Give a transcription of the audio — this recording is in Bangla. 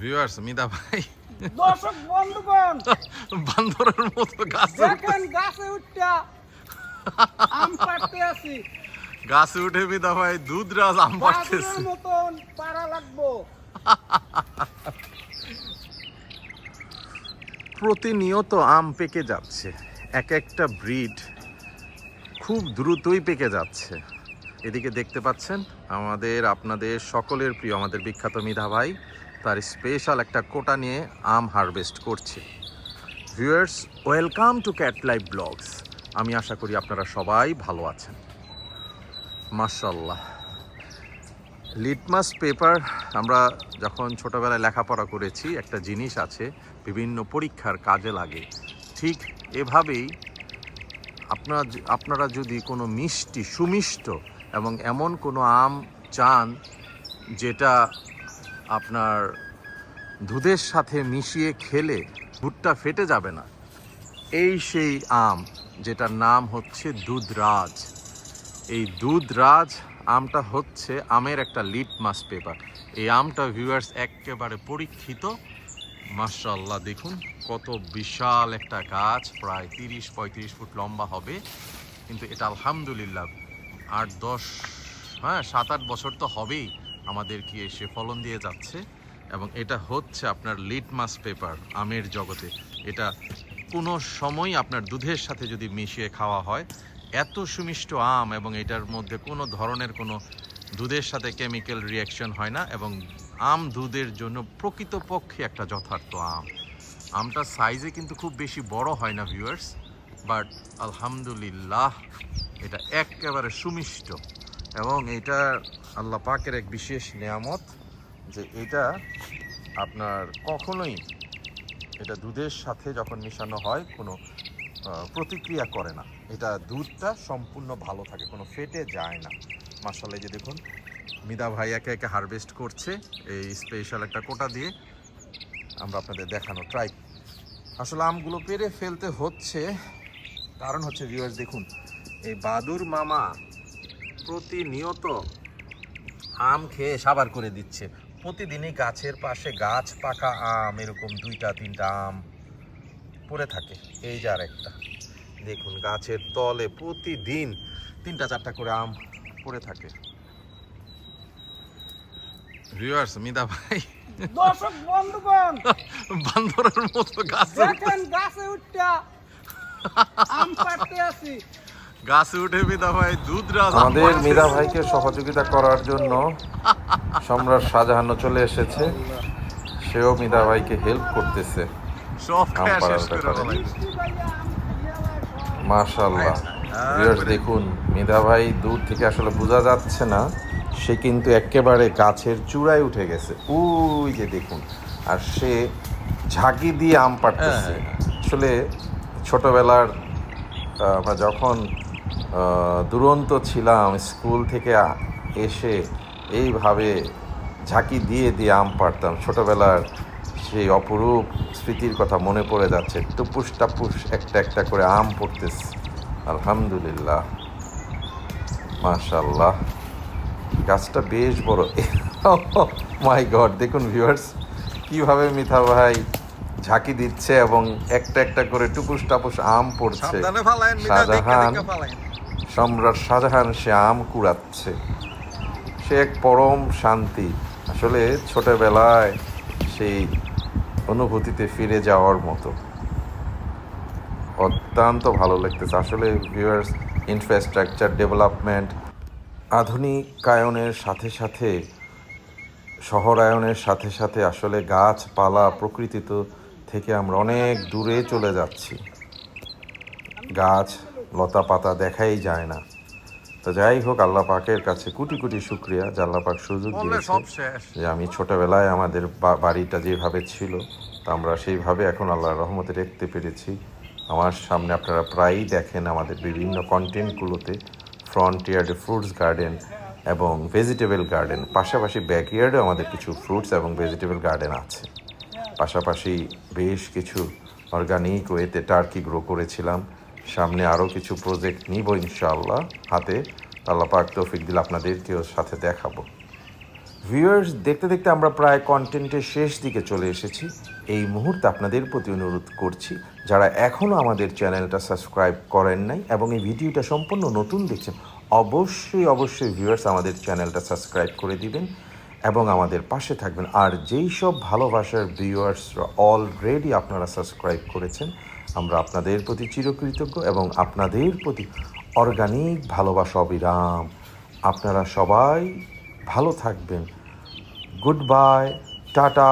ভিউয়ার্স মিদা ভাই দর্শক বন্ধুগণ বান্দরের মতো দেখেন গাছে উঠটা আম পাড়তে আছি। গাছে উঠে মিদা ভাই দুধরাজ আম পাড়তেছে। বাদুড়ের মতন পাড়া লাগবো। প্রতিনিয়ত আম পেকে যাচ্ছে, এক একটা ব্রিড খুব দ্রুতই পেকে যাচ্ছে। এদিকে দেখতে পাচ্ছেন আপনাদের সকলের প্রিয় আমাদের বিখ্যাত মিধা ভাই তার স্পেশাল একটা কোটা নিয়ে আম হারভেস্ট করছে। Viewers, welcome to cat life blogs. আমি আশা করি আপনারা সবাই ভালো আছেন। মাশাআল্লাহ, লিটমাস পেপার আমরা যখন ছোটোবেলায় লেখাপড়া করেছি একটা জিনিস আছে, বিভিন্ন পরীক্ষার কাজে লাগে। ঠিক এভাবেই আপনারা যদি কোনো মিষ্টি সুমিষ্ট এবং এমন কোনো আম চান যেটা আপনার দুধের সাথে মিশিয়ে খেলে দুধটা ফেটে যাবে না, এই সেই আম যেটার নাম হচ্ছে দুধরাজ। এই দুধরাজ আমটা হচ্ছে আমের একটা লিটমাস পেপার। এই আমটা ভিউয়ার্স একেবারে পরীক্ষিত। মাশাআল্লাহ, দেখুন কত বিশাল একটা গাছ, প্রায় 30-35 ফুট লম্বা হবে। কিন্তু এটা আলহামদুলিল্লাহ 7-8 বছর তো হবেই আমাদেরকে এসে ফলন দিয়ে যাচ্ছে। এবং এটা হচ্ছে আপনার লিটমাস পেপার আমের জগতে। এটা কোনো সময় আপনার দুধের সাথে যদি মিশিয়ে খাওয়া হয়, এত সুমিষ্ট আম, এবং এটার মধ্যে কোনো ধরনের কোনো দুধের সাথে কেমিক্যাল রিয়াকশন হয় না, এবং আম দুধের জন্য প্রকৃতপক্ষে একটা যথার্থ আম। আমটা সাইজে কিন্তু খুব বেশি বড় হয় না ভিউয়ার্স, বাট আলহামদুলিল্লাহ এটা একেবারে সুমিষ্ট। এবং এটা আল্লাহ পাকের এক বিশেষ নিয়ামত যে এটা আপনার কখনোই এটা দুধের সাথে যখন মেশানো হয় কোনো প্রতিক্রিয়া করে না। এটা দুধটা সম্পূর্ণ ভালো থাকে, কোনো ফেটে যায় না। মাশাআল্লাহ, যে দেখুন মিদা ভাই একে একে হারভেস্ট করছে এই স্পেশাল একটা কোটা দিয়ে। আমরা আপনাদের দেখানো ট্রাই। আসলে আমগুলো পেরে ফেলতে হচ্ছে, কারণ হচ্ছে ভিউয়ার্স দেখুন এই বাদুর মামা প্রতিনিয়ত আম খেয়ে সাবার করে দিচ্ছে। প্রতিদিনই গাছের পাশে গাছ পাকা আম এরকম 2-3টা আম পড়ে থাকে। এই যে আর একটা দেখুন গাছের তলে প্রতিদিন 3-4টা করে আম পড়ে থাকে। ভিউয়ার্স মিদা ভাই দর্শক বন্ধুগণ বান্দরের মতো দেখেন গাছে উঠটা আম পাড়তে আছি। গাছে উঠে মিদা ভাই দুধরাজ আমাদের মীরা ভাইকে সহযোগিতা করার জন্য সম্রাট শাহজাহানও চলে এসেছে। সেও মীরা ভাইকে হেল্প করতেছে সব আম খেয়ে পাড়ার শেষ করে ব্যাপারে। বলাই। মিষ্টি ভাইয়া আম খেয়ে মাশাআল্লাহ, ভিউয়ার্স দেখুন মীরা ভাই দূর থেকে আসলে বোঝা যাচ্ছে না, সে কিন্তু একেবারে গাছের চূড়ায় উঠে গেছে। ওই যে দেখুন, আর সে ঝাঁকি দিয়ে আম পাড়তেছে। আসলে ছোটবেলার আমরা যখন দুরন্ত ছিলাম, স্কুল থেকে এসে এইভাবে ঝাঁকি দিয়ে দিয়ে আম পাড়তাম। ছোটবেলার সেই অপরূপ স্মৃতির কথা মনে পড়ে যাচ্ছে। টুপুস টাপুস একটা একটা করে আম পড়তেছে। আলহামদুলিল্লাহ, মাশাআল্লাহ, গাছটা বেশ বড়। মাই গড, দেখুন ভিউয়ার্স কিভাবে মিথা ভাই ঝাঁকি দিচ্ছে এবং একটা একটা করে টুপুস টাপুস আম পড়ছে। সাবধানে ফালায়েন মিদা, দেখে শাহজাহান, দেখে ফালায়েন। সম্রাট শাহজাহান সে আম কুড়াচ্ছে। সে এক পরম শান্তি। আসলে ছোটবেলায় সেই অনুভূতিতে ফিরে যাওয়ার মতো অত্যন্ত ভালো লাগতেছে। আসলে ভিউয়ার্স, ইনফ্রাস্ট্রাকচার ডেভেলপমেন্ট, আধুনিকায়নের সাথে সাথে শহরায়নের সাথে সাথে আসলে গাছপালা প্রকৃতি থেকে আমরা অনেক দূরে চলে যাচ্ছি। গাছ লতা পাতা দেখাই যায় না। তো যাই হোক, আল্লাহ পাকের কাছে কোটি কোটি শুকরিয়া যে আল্লাহ পাক সুযোগ বললে দিয়েছে সব শেষ। যে আমি ছোটবেলায় আমাদের বাড়িটা যেভাবে ছিল তা আমরা সেইভাবে এখন আল্লাহর রহমতে রাখতে পেরেছি। আমার সামনে আপনারা প্রায়ই দেখেন আমাদের বিভিন্ন কন্টেন্টগুলোতে ফ্রন্টিয়ার্ডে ফ্রুটস গার্ডেন এবং ভেজিটেবল গার্ডেন, পাশাপাশি ব্যাকইয়ার্ডেও আমাদের কিছু ফ্রুটস এবং ভেজিটেবল গার্ডেন আছে। পাশাপাশি বেশ কিছু অর্গানিক ওয়েতে টার্কি গ্রো করেছিলাম। সামনে আরও কিছু প্রজেক্ট নিব ইনশাআল্লাহ হাতে। আল্লাহ পাক তৌফিক দিলে আপনাদেরকেও সাথে দেখাবো। ভিউয়ার্স, দেখতে দেখতে আমরা প্রায় কন্টেন্টের শেষ দিকে চলে এসেছি। এই মুহূর্তে আপনাদের প্রতি অনুরোধ করছি, যারা এখনও আমাদের চ্যানেলটা সাবস্ক্রাইব করেন নাই এবং এই ভিডিওটা সম্পূর্ণ নতুন দেখছেন, অবশ্যই ভিউয়ার্স আমাদের চ্যানেলটা সাবস্ক্রাইব করে দিবেন এবং আমাদের পাশে থাকবেন। আর যেই সব ভালোবাসার ভিউয়ার্সরা অলরেডি আপনারা সাবস্ক্রাইব করেছেন, আমরা আপনাদের প্রতি চিরকৃতজ্ঞ এবং আপনাদের প্রতি অর্গানিক ভালোবাসা অবিরাম। আপনারা সবাই ভালো থাকবেন। Good bye, tata.